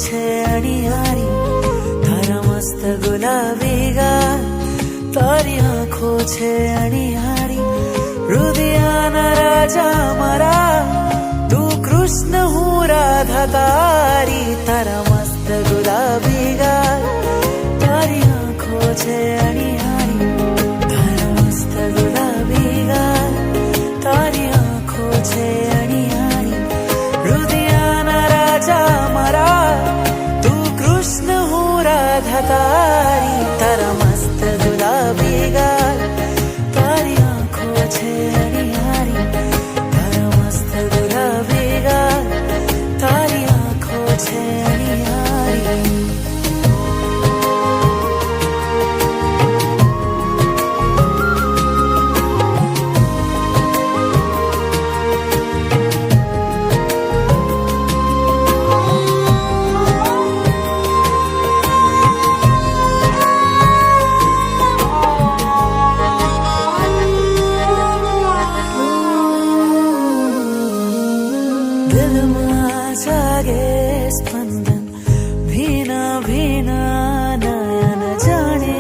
છે અણિયારી, તારા મસ્ત ગુલાબી ગાલ, તારી આંખો છે અણિયારી, હૃદયના રાજા મારા, તું કૃષ્ણ હું રાધા તારી, તારા મસ્ત ગુલાબી ગાલ, તારી આંખો છે અણિયારી, તારા મસ્ત ગુલાબી ગાલ, તારી આંખો છે અણિયારી, હૃદયના રાજા મારા, તું કૃષ્ણ હું રાધા તારી, તારા મસ્ત ગુલાબી ગાલ, તારી આંખો છે અણિયારી, તારા મસ્ત ગુલાબી ગાલ, તારી આંખો છે અણિયારી. दिल में जागे स्पंदन, भीना भीना नयन जाने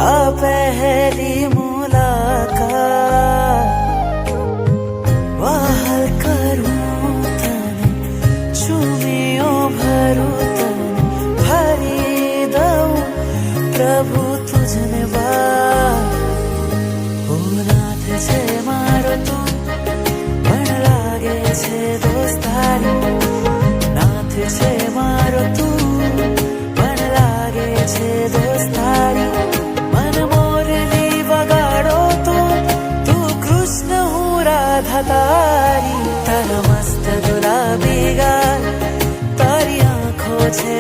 आ पहली मुलाकात, वाहल करूं तने, चूमियो भरूं तने, भरी दऊं प्रभु तुझने बात, ओ नाथ छे मारो तू पण लागे छे दोस्तारी, नाथ छे मारो તું પણ લાગે છે દોસ્તારી, મન મોરલી વગાડો તું કૃષ્ણ હું રાધા તારી, તારા મસ્ત ગુલાબી ગાલ, તારી આંખો છે